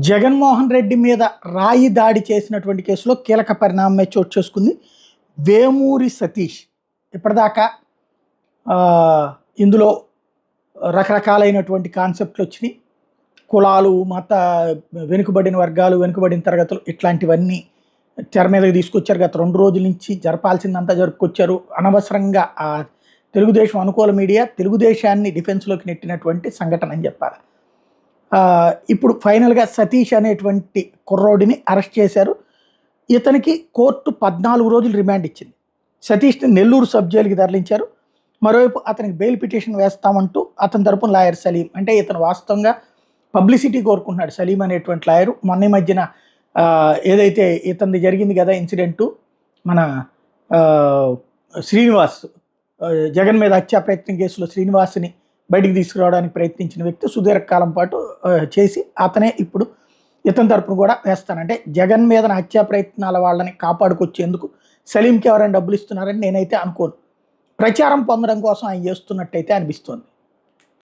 జగన్మోహన్ రెడ్డి మీద రాయి దాడి చేసినటువంటి కేసులో కీలక పరిణామమే చోటు చేసుకుంది. వేమూరి సతీష్ ఇప్పటిదాకా ఆ, ఇందులో రకరకాలైనటువంటి కాన్సెప్ట్లు వచ్చినాయి. కులాలు, మత, వెనుకబడిన వర్గాలు, వెనుకబడిన తరగతులు ఇట్లాంటివన్నీ తెర మీదకి తీసుకొచ్చారు. గత 2 రోజుల నుంచి జరపాల్సిందంతా జరుపుకొచ్చారు. అనవసరంగా ఆ తెలుగుదేశం అనుకూల మీడియా తెలుగుదేశాన్ని డిఫెన్స్లోకి నెట్టినటువంటి సంఘటన అని చెప్పాలి. ఇప్పుడు ఫైనల్గా సతీష్ అనేటువంటి కుర్రోడిని అరెస్ట్ చేశారు. ఇతనికి కోర్టు 14 రోజులు రిమాండ్ ఇచ్చింది. సతీష్ని నెల్లూరు సబ్ జైలుకి తరలించారు. మరోవైపు అతనికి బెయిల్ పిటిషన్ వేస్తామంటూ అతని తరపున లాయర్ సలీం, అంటే ఇతను వాస్తవంగా పబ్లిసిటీ కోరుకుంటున్నాడు. సలీం అనేటువంటి లాయరు మొన్న మధ్యన ఏదైతే ఇతనిది జరిగింది కదా ఇన్సిడెంటు, మన శ్రీనివాస్ జగన్ మీద హత్యా ప్రయత్నం కేసులో శ్రీనివాస్ని బయటికి తీసుకురావడానికి ప్రయత్నించిన వ్యక్తి సుదీర్ఘకాలం పాటు చేసి అతనే ఇప్పుడు ఇతని తరపున కూడా వేస్తానంటే జగన్ మీద హత్యా ప్రయత్నాల వాళ్ళని కాపాడుకొచ్చేందుకు సలీంకి ఎవరైనా డబ్బులు ఇస్తున్నారని నేనైతే అనుకోను. ప్రచారం పొందడం కోసం ఆయన చేస్తున్నట్టయితే అనిపిస్తోంది.